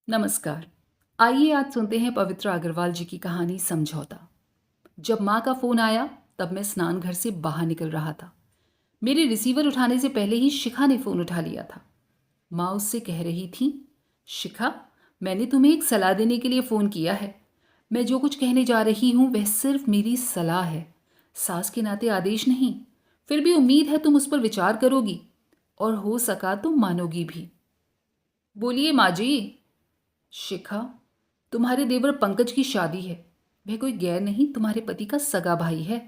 नमस्कार। आइए आज सुनते हैं पवित्र अग्रवाल जी की कहानी समझौता। जब माँ का फोन आया तब मैं स्नान घर से बाहर निकल रहा था। मेरे रिसीवर उठाने से पहले ही शिखा ने फोन उठा लिया था। माँ उससे कह रही थी, शिखा, मैंने तुम्हें एक सलाह देने के लिए फोन किया है। मैं जो कुछ कहने जा रही हूँ वह सिर्फ मेरी सलाह है, सास के नाते आदेश नहीं। फिर भी उम्मीद है तुम उस पर विचार करोगी और हो सका तो मानोगी भी। बोलिए माँ जी। शिखा, तुम्हारे देवर पंकज की शादी है। वह कोई गैर नहीं, तुम्हारे पति का सगा भाई है।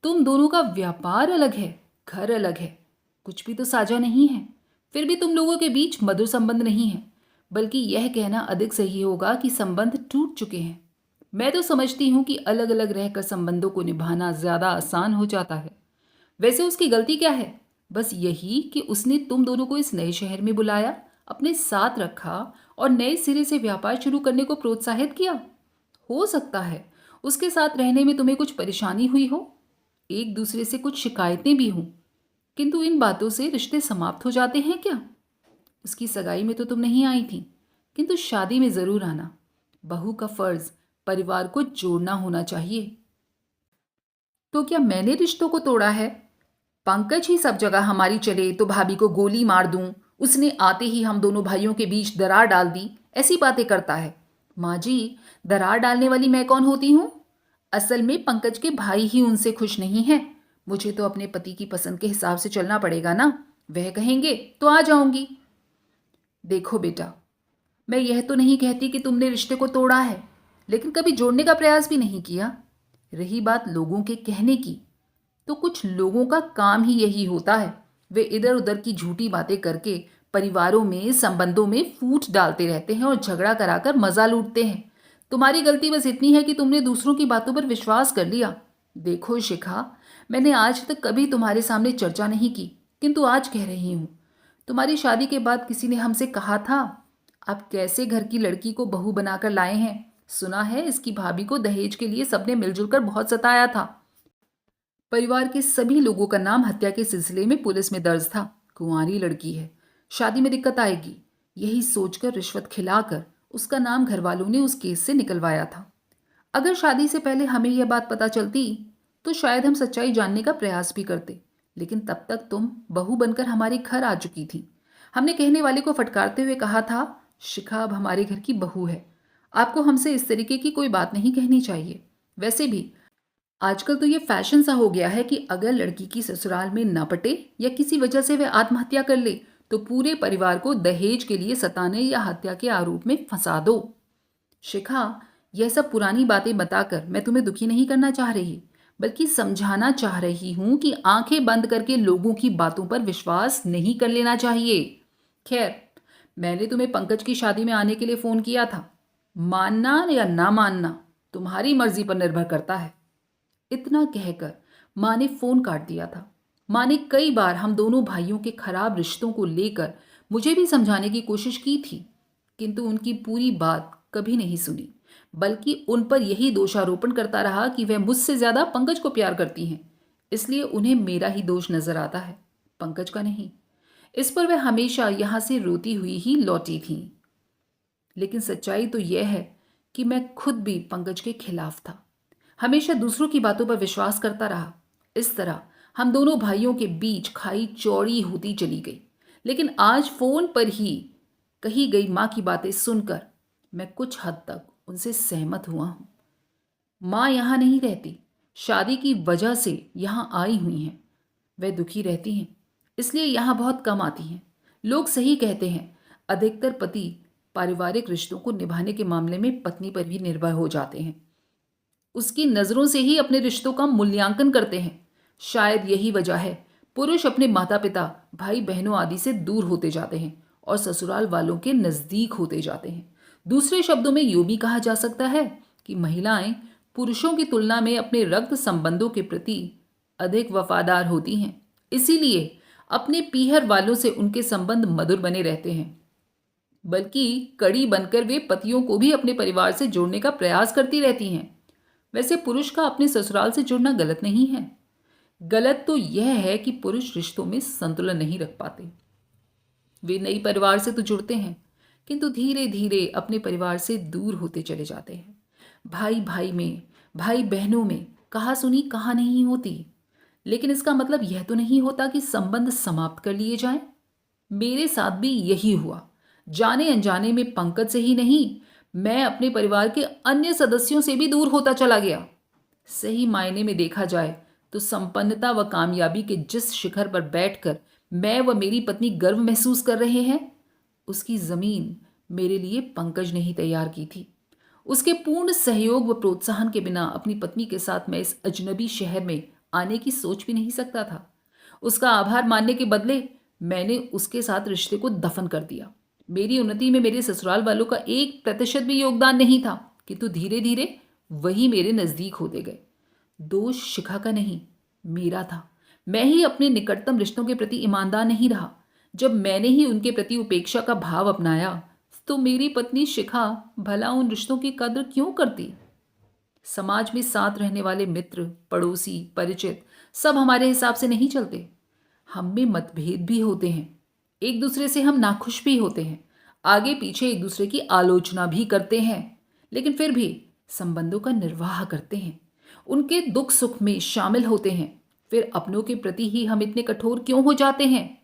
तुम दोनों का व्यापार अलग है, घर अलग है, कुछ भी तो साझा नहीं है। फिर भी तुम लोगों के बीच मधुर संबंध नहीं है, बल्कि यह कहना अधिक सही होगा कि संबंध टूट चुके हैं। मैं तो समझती हूं कि अलग अलग रहकर संबंधों को निभाना ज्यादा आसान हो जाता है। वैसे उसकी गलती क्या है? बस यही कि उसने तुम दोनों को इस नए शहर में बुलाया, अपने साथ रखा और नए सिरे से व्यापार शुरू करने को प्रोत्साहित किया। हो सकता है उसके साथ रहने में तुम्हें कुछ परेशानी हुई हो, एक दूसरे से कुछ शिकायतें भी हों, किंतु इन बातों से रिश्ते समाप्त हो जाते हैं क्या? उसकी सगाई में तो तुम नहीं आई थी, किंतु शादी में जरूर आना। बहू का फर्ज परिवार को जोड़ना होना चाहिए। तो क्या मैंने रिश्तों को तोड़ा है? पंकज ही सब जगह हमारी चले तो भाभी को गोली मार दूं, उसने आते ही हम दोनों भाइयों के बीच दरार डाल दी, ऐसी बातें करता है। माँ जी, दरार डालने वाली मैं कौन होती हूँ? असल में पंकज के भाई ही उनसे खुश नहीं है। मुझे तो अपने पति की पसंद के हिसाब से चलना पड़ेगा ना। वह कहेंगे तो आ जाऊंगी। देखो बेटा, मैं यह तो नहीं कहती कि तुमने रिश्ते को तोड़ा है, लेकिन कभी जोड़ने का प्रयास भी नहीं किया। रही बात लोगों के कहने की, तो कुछ लोगों का काम ही यही होता है। वे इधर उधर की झूठी बातें करके परिवारों में, संबंधों में फूट डालते रहते हैं और झगड़ा कराकर मजा लूटते हैं। तुम्हारी गलती बस इतनी है कि तुमने दूसरों की बातों पर विश्वास कर लिया। देखो शिखा, मैंने आज तक कभी तुम्हारे सामने चर्चा नहीं की, किंतु आज कह रही हूं। तुम्हारी शादी के बाद किसी ने हमसे कहा था, आप कैसे घर की लड़की को बहू बनाकर लाए हैं। सुना है इसकी भाभी को दहेज के लिए सबने मिलजुल कर बहुत सताया था। परिवार के सभी लोगों का नाम हत्या के सिलसिले में पुलिस में दर्ज था। कुंवारी लड़की है, शादी में दिक्कत आएगी, यही सोचकर रिश्वत खिलाकर उसका नाम घर वालों ने उस केस से निकलवाया था। अगर शादी से पहले हमें यह बात पता चलती तो शायद हम सच्चाई जानने का प्रयास भी करते, लेकिन तब तक तुम बहू बनकर हमारे घर आ चुकी थी। हमने कहने वाले को फटकारते हुए कहा था, शिखा अब हमारे घर की बहू है, आपको हमसे इस तरीके की कोई बात नहीं कहनी चाहिए। वैसे भी आजकल तो ये फैशन सा हो गया है कि अगर लड़की की ससुराल में ना पटे या किसी वजह से वह आत्महत्या कर ले तो पूरे परिवार को दहेज के लिए सताने या हत्या के आरोप में फंसा दो। शिखा, यह सब पुरानी बातें बताकर मैं तुम्हें दुखी नहीं करना चाह रही, बल्कि समझाना चाह रही हूं कि आंखें बंद करके लोगों की बातों पर विश्वास नहीं कर लेना चाहिए। खैर, मैंने तुम्हें पंकज की शादी में आने के लिए फोन किया था। मानना या ना मानना तुम्हारी मर्जी पर निर्भर करता है। इतना कहकर माँ ने फोन काट दिया था। माँ ने कई बार हम दोनों भाइयों के खराब रिश्तों को लेकर मुझे भी समझाने की कोशिश की थी, किंतु उनकी पूरी बात कभी नहीं सुनी, बल्कि उन पर यही दोषारोपण करता रहा कि वह मुझसे ज्यादा पंकज को प्यार करती हैं, इसलिए उन्हें मेरा ही दोष नजर आता है, पंकज का नहीं। इस पर वह हमेशा यहां से रोती हुई ही लौटी थी। लेकिन सच्चाई तो यह है कि मैं खुद भी पंकज के खिलाफ था, हमेशा दूसरों की बातों पर विश्वास करता रहा। इस तरह हम दोनों भाइयों के बीच खाई चौड़ी होती चली गई। लेकिन आज फोन पर ही कही गई माँ की बातें सुनकर मैं कुछ हद तक उनसे सहमत हुआ हूं। माँ यहाँ नहीं रहती, शादी की वजह से यहाँ आई हुई हैं। वह दुखी रहती हैं, इसलिए यहाँ बहुत कम आती हैं। लोग सही कहते हैं, अधिकतर पति पारिवारिक रिश्तों को निभाने के मामले में पत्नी पर भी निर्भर हो जाते हैं, उसकी नजरों से ही अपने रिश्तों का मूल्यांकन करते हैं। शायद यही वजह है पुरुष अपने माता पिता, भाई बहनों आदि से दूर होते जाते हैं और ससुराल वालों के नजदीक होते जाते हैं। दूसरे शब्दों में यूं भी कहा जा सकता है कि महिलाएं पुरुषों की तुलना में अपने रक्त संबंधों के प्रति अधिक वफादार होती हैं, इसीलिए अपने पीहर वालों से उनके संबंध मधुर बने रहते हैं। बल्कि कड़ी बनकर वे पतियों को भी अपने परिवार से जोड़ने का प्रयास करती रहती हैं। वैसे पुरुष का अपने ससुराल से जुड़ना गलत नहीं है, गलत तो यह है कि पुरुष रिश्तों में संतुलन नहीं रख पाते। वे नई परिवार से तो जुड़ते हैं, किंतु धीरे धीरे अपने परिवार से दूर होते चले जाते हैं। भाई भाई में, भाई बहनों में कहा सुनी कहा नहीं होती। लेकिन इसका मतलब यह तो नहीं होता कि संबंध समाप्त कर लिए जाएं। मेरे साथ भी यही हुआ। जाने अनजाने में पंकज से ही नहीं, मैं अपने परिवार के अन्य सदस्यों से भी दूर होता चला गया। सही मायने में देखा जाए तो संपन्नता व कामयाबी के जिस शिखर पर बैठकर मैं व मेरी पत्नी गर्व महसूस कर रहे हैं, उसकी जमीन मेरे लिए पंकज ने ही तैयार की थी। उसके पूर्ण सहयोग व प्रोत्साहन के बिना अपनी पत्नी के साथ मैं इस अजनबी शहर में आने की सोच भी नहीं सकता था। उसका आभार मानने के बदले मैंने उसके साथ रिश्ते को दफन कर दिया। मेरी उन्नति में मेरे ससुराल वालों का 1% भी योगदान नहीं था, किंतु धीरे धीरे वही मेरे नजदीक होते गए। दोष शिखा का नहीं, मेरा था। मैं ही अपने निकटतम रिश्तों के प्रति ईमानदार नहीं रहा। जब मैंने ही उनके प्रति उपेक्षा का भाव अपनाया, तो मेरी पत्नी शिखा भला उन रिश्तों की कद्र क्यों करती? समाज में साथ रहने वाले मित्र, पड़ोसी, परिचित सब हमारे हिसाब से नहीं चलते। हम में मतभेद भी होते हैं। एक दूसरे से हम नाखुश भी होते हैं। आगे पीछे एक दूसरे की आलोचना भी करते हैं। लेकिन फिर भी संबंधों का निर्वाह करते हैं। उनके दुख सुख में शामिल होते हैं। फिर अपनों के प्रति ही हम इतने कठोर क्यों हो जाते हैं?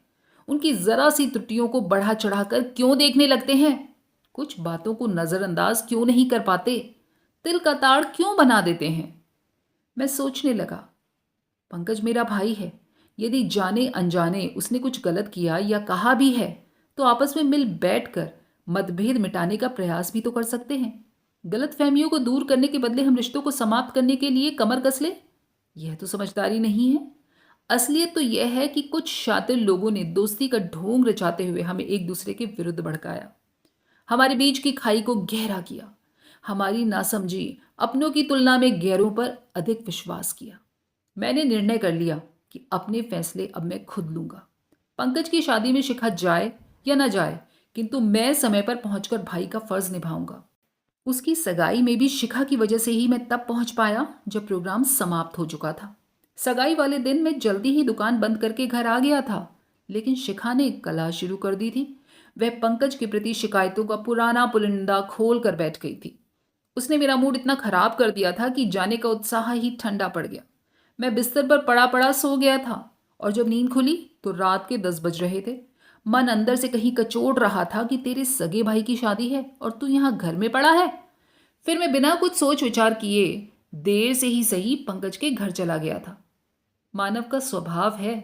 उनकी जरा सी त्रुटियों को बढ़ा चढ़ाकर क्यों देखने लगते हैं? कुछ बातों को नजरअंदाज क्यों नहीं कर पाते? तिल का ताड़ क्यों बना देते हैं? मैं सोचने लगा, पंकज मेरा भाई है। यदि जाने अनजाने उसने कुछ गलत किया या कहा भी है, तो आपस में मिल बैठकर मतभेद मिटाने का प्रयास भी तो कर सकते हैं। गलत फहमियों को दूर करने के बदले हम रिश्तों को समाप्त करने के लिए कमर कस ले, यह तो समझदारी नहीं है। असलियत तो यह है कि कुछ शातिर लोगों ने दोस्ती का ढोंग रचाते हुए हमें एक दूसरे के विरुद्ध भड़काया, हमारे बीच की खाई को गहरा किया, हमारी नासमझी अपनों की तुलना में गैरों पर अधिक विश्वास किया। मैंने निर्णय कर लिया कि अपने फैसले अब मैं खुद लूंगा। पंकज की शादी में शिखा जाए या ना जाए, किंतु मैं समय पर पहुंचकर भाई का फर्ज निभाऊंगा। उसकी सगाई में भी शिखा की वजह से ही मैं तब पहुंच पाया जब प्रोग्राम समाप्त हो चुका था। सगाई वाले दिन मैं जल्दी ही दुकान बंद करके घर आ गया था, लेकिन शिखा ने कला शुरू कर दी थी। वह पंकज के प्रति शिकायतों का पुराना पुलिंदा खोल कर बैठ गई थी। उसने मेरा मूड इतना खराब कर दिया था कि जाने का उत्साह ही ठंडा पड़ गया। मैं बिस्तर पर पड़ा पड़ा सो गया था और जब नींद खुली तो रात के 10 बज रहे थे। मन अंदर से कहीं कचोट रहा था कि तेरे सगे भाई की शादी है और तू यहाँ घर में पड़ा है। फिर मैं बिना कुछ सोच विचार किए देर से ही सही पंकज के घर चला गया था। मानव का स्वभाव है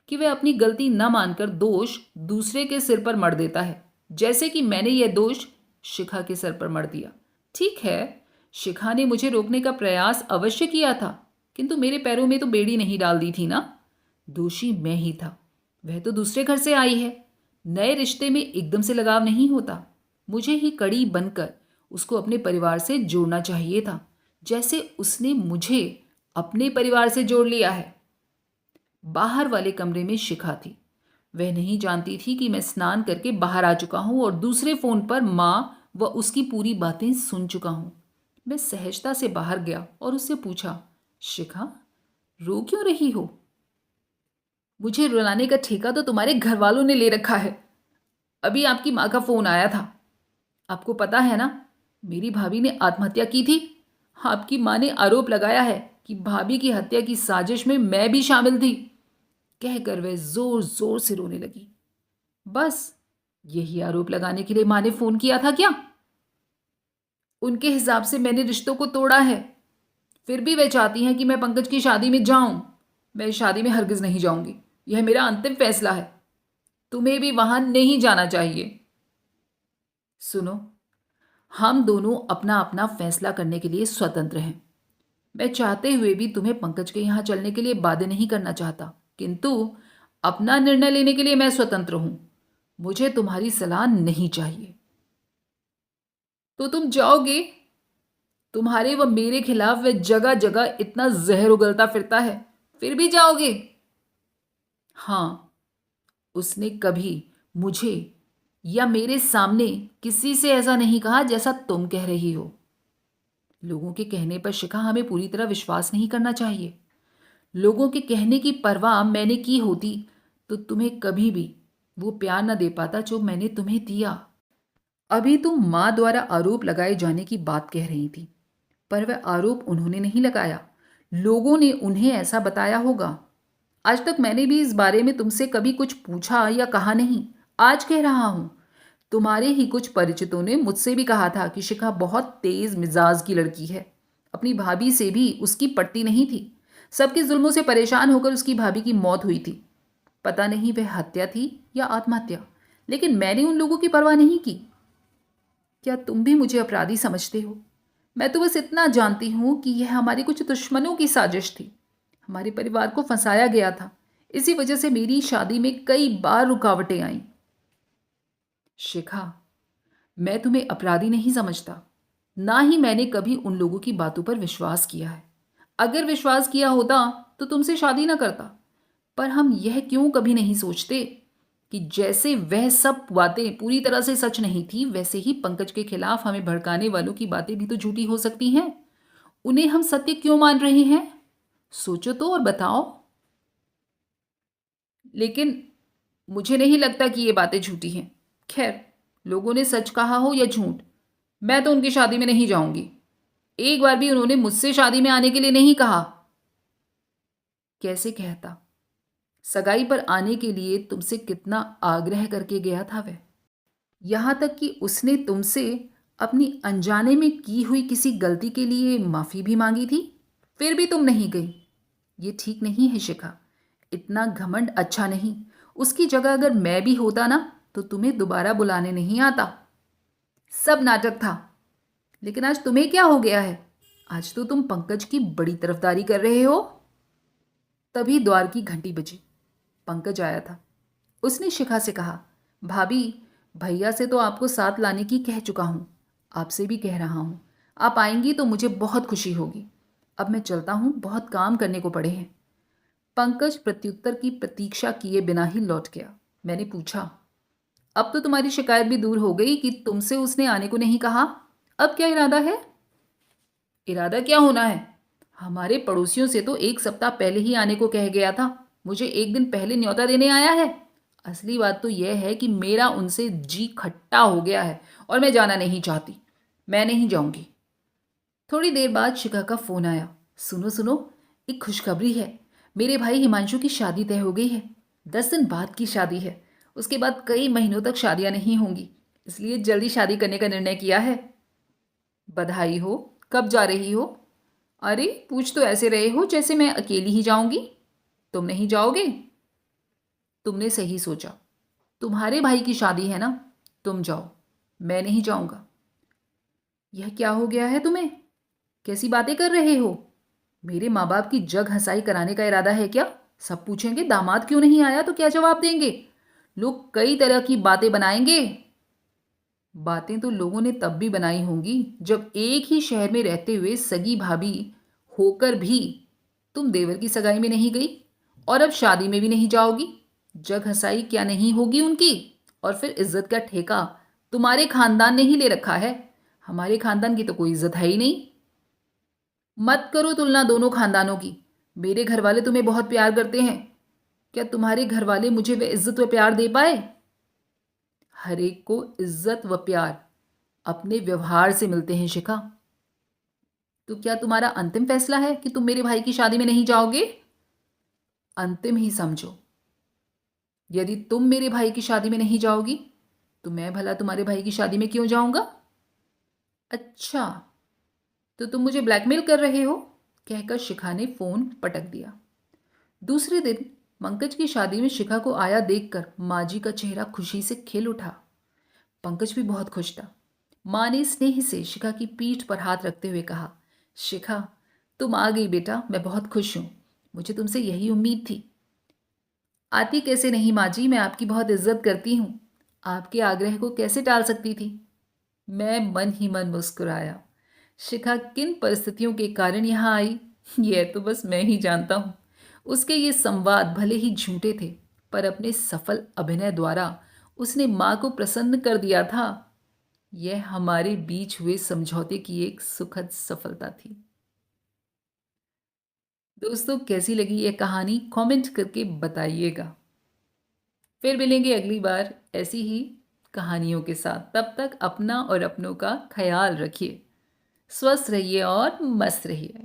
कि वह अपनी गलती न मानकर दोष दूसरे के सिर पर मढ़ देता है, जैसे कि मैंने यह दोष शिखा के सर पर मढ़ दिया। ठीक है, शिखा ने मुझे रोकने का प्रयास अवश्य किया था, किंतु मेरे पैरों में तो बेड़ी नहीं डाल दी थी ना। दोषी मैं ही था। वह तो दूसरे घर से आई है। नए रिश्ते में एकदम से लगाव नहीं होता। मुझे ही कड़ी बनकर उसको अपने परिवार से जोड़ना चाहिए था, जैसे उसने मुझे अपने परिवार से जोड़ लिया है। बाहर वाले कमरे में शिखा थी। वह नहीं जानती थी कि मैं स्नान करके बाहर आ चुका हूं और दूसरे फोन पर मां व उसकी पूरी बातें सुन चुका हूं। मैं सहजता से बाहर गया और उससे पूछा, शिखा, रो क्यों रही हो? मुझे रुलाने का ठेका तो तुम्हारे घर वालों ने ले रखा है। अभी आपकी माँ का फोन आया था। आपको पता है ना, मेरी भाभी ने आत्महत्या की थी। आपकी माँ ने आरोप लगाया है कि भाभी की हत्या की साजिश में मैं भी शामिल थी। कहकर वह जोर जोर से रोने लगी। बस यही आरोप लगाने के लिए माँ ने फोन किया था क्या? उनके हिसाब से मैंने रिश्तों को तोड़ा है। फिर भी वे चाहती हैं कि मैं पंकज की शादी में जाऊं। मैं इस शादी में हरगिज नहीं जाऊंगी। यह मेरा अंतिम फैसला है। तुम्हें भी वहां नहीं जाना चाहिए। सुनो, हम दोनों अपना अपना फैसला करने के लिए स्वतंत्र हैं। मैं चाहते हुए भी तुम्हें पंकज के यहां चलने के लिए बाध्य नहीं करना चाहता, किंतु अपना निर्णय लेने के लिए मैं स्वतंत्र हूं। मुझे तुम्हारी सलाह नहीं चाहिए। तो तुम जाओगे? तुम्हारे व मेरे खिलाफ वह जगह जगह इतना जहर उगलता फिरता है, फिर भी जाओगे? हां, उसने कभी मुझे या मेरे सामने किसी से ऐसा नहीं कहा जैसा तुम कह रही हो। लोगों के कहने पर शिखा हमें पूरी तरह विश्वास नहीं करना चाहिए। लोगों के कहने की परवाह मैंने की होती तो तुम्हें कभी भी वो प्यार न दे पाता जो मैंने तुम्हें दिया। अभी तुम माँ द्वारा आरोप लगाए जाने की बात कह रही थी, पर वह आरोप उन्होंने नहीं लगाया। लोगों ने उन्हें ऐसा बताया होगा। आज तक मैंने भी इस बारे में तुमसे कभी कुछ पूछा या कहा नहीं। आज कह रहा हूं। तुम्हारे ही कुछ परिचितों ने मुझसे भी कहा था कि शिखा बहुत तेज मिजाज की लड़की है। अपनी भाभी से भी उसकी पटती नहीं थी। सबके जुल्मों से परेशान होकर उसकी भाभी की मौत हुई थी। पता नहीं वह हत्या थी या आत्महत्या, लेकिन मैंने उन लोगों की परवाह नहीं की। क्या तुम भी मुझे अपराधी समझते हो? मैं तो बस इतना जानती हूं कि यह हमारी कुछ दुश्मनों की साजिश थी। हमारे परिवार को फंसाया गया था। इसी वजह से मेरी शादी में कई बार रुकावटें आईं। शिखा, मैं तुम्हें अपराधी नहीं समझता। ना ही मैंने कभी उन लोगों की बातों पर विश्वास किया है। अगर विश्वास किया होता तो तुमसे शादी ना करता। पर हम यह क्यों कभी नहीं सोचते कि जैसे वह सब बातें पूरी तरह से सच नहीं थी, वैसे ही पंकज के खिलाफ हमें भड़काने वालों की बातें भी तो झूठी हो सकती हैं। उन्हें हम सत्य क्यों मान रहे हैं? सोचो तो और बताओ। लेकिन मुझे नहीं लगता कि ये बातें झूठी हैं। खैर, लोगों ने सच कहा हो या झूठ, मैं तो उनकी शादी में नहीं जाऊंगी। एक बार भी उन्होंने मुझसे शादी में आने के लिए नहीं कहा। कैसे कहता? सगाई पर आने के लिए तुमसे कितना आग्रह करके गया था वह। यहां तक कि उसने तुमसे अपनी अनजाने में की हुई किसी गलती के लिए माफी भी मांगी थी। फिर भी तुम नहीं गई। ये ठीक नहीं है शिखा। इतना घमंड अच्छा नहीं। उसकी जगह अगर मैं भी होता ना, तो तुम्हें दोबारा बुलाने नहीं आता। सब नाटक था। लेकिन आज तुम्हें क्या हो गया है? आज तो तुम पंकज की बड़ी तरफदारी कर रहे हो। तभी द्वार की घंटी बजी। पंकज आया था। उसने शिखा से कहा, भाभी, भैया से तो आपको साथ लाने की कह चुका हूं। आपसे भी कह रहा हूं। आप आएंगी तो मुझे बहुत खुशी होगी। अब मैं चलता हूं, बहुत काम करने को पड़े हैं। पंकज प्रत्युत्तर की प्रतीक्षा किए बिना ही लौट गया। मैंने पूछा, अब तो तुम्हारी शिकायत भी दूर हो गई कि तुमसे उसने आने को नहीं कहा। अब क्या इरादा है? इरादा क्या होना है? हमारे पड़ोसियों से तो एक सप्ताह पहले ही आने को कह गया था। मुझे एक दिन पहले न्योता देने आया है। असली बात तो यह है कि मेरा उनसे जी खट्टा हो गया है और मैं जाना नहीं चाहती। मैं नहीं जाऊंगी। थोड़ी देर बाद शिखा का फोन आया। सुनो सुनो, एक खुशखबरी है। मेरे भाई हिमांशु की शादी तय हो गई है। 10 दिन बाद की शादी है। उसके बाद कई महीनों तक शादियां नहीं होंगी, इसलिए जल्दी शादी करने का निर्णय किया है। बधाई हो। कब जा रही हो? अरे, पूछ तो ऐसे रहे हो जैसे मैं अकेली ही जाऊंगी। तुम नहीं जाओगे? तुमने सही सोचा। तुम्हारे भाई की शादी है ना, तुम जाओ। मैं नहीं जाऊंगा। यह क्या हो गया है तुम्हें? कैसी बातें कर रहे हो? मेरे माँ बाप की जग हंसाई कराने का इरादा है क्या? सब पूछेंगे दामाद क्यों नहीं आया, तो क्या जवाब देंगे? लोग कई तरह की बातें बनाएंगे। बातें तो लोगों ने तब भी बनाई होंगी जब एक ही शहर में रहते हुए सगी भाभी होकर भी तुम देवर की सगाई में नहीं गई, और अब शादी में भी नहीं जाओगी। जग हंसाई क्या नहीं होगी उनकी? और फिर इज्जत का ठेका तुम्हारे खानदान ने ही ले रखा है। हमारे खानदान की तो कोई इज्जत है ही नहीं। मत करो तुलना दोनों खानदानों की। मेरे घर वाले तुम्हें बहुत प्यार करते हैं। क्या तुम्हारे घर वाले मुझे वे इज्जत व प्यार दे पाए? हर एक को इज्जत व प्यार अपने व्यवहार से मिलते हैं शिखा। तो क्या तुम्हारा अंतिम फैसला है कि तुम मेरे भाई की शादी में नहीं जाओगे? अंतिम ही समझो। यदि तुम मेरे भाई की शादी में नहीं जाओगी, तो मैं भला तुम्हारे भाई की शादी में क्यों जाऊंगा? अच्छा, तो तुम मुझे ब्लैकमेल कर रहे हो? कहकर शिखा ने फोन पटक दिया। दूसरे दिन पंकज की शादी में शिखा को आया देखकर माँ जी का चेहरा खुशी से खिल उठा। पंकज भी बहुत खुश था। माँ ने स्नेह से शिखा की पीठ पर हाथ रखते हुए कहा, शिखा, तुम आ गई बेटा, मैं बहुत खुश हूं। मुझे तुमसे यही उम्मीद थी। आती कैसे नहीं माँ जी, मैं आपकी बहुत इज्जत करती हूँ। आपके आग्रह को कैसे टाल सकती थी? मैं मन ही मन मुस्कुराया। शिखा किन परिस्थितियों के कारण यहाँ आई, यह तो बस मैं ही जानता हूँ। उसके ये संवाद भले ही झूठे थे, पर अपने सफल अभिनय द्वारा उसने माँ को प्रसन्न कर दिया था। यह हमारे बीच हुए समझौते की एक सुखद सफलता थी। दोस्तों, कैसी लगी यह कहानी कमेंट करके बताइएगा। फिर मिलेंगे अगली बार ऐसी ही कहानियों के साथ। तब तक अपना और अपनों का ख्याल रखिए। स्वस्थ रहिए और मस्त रहिए।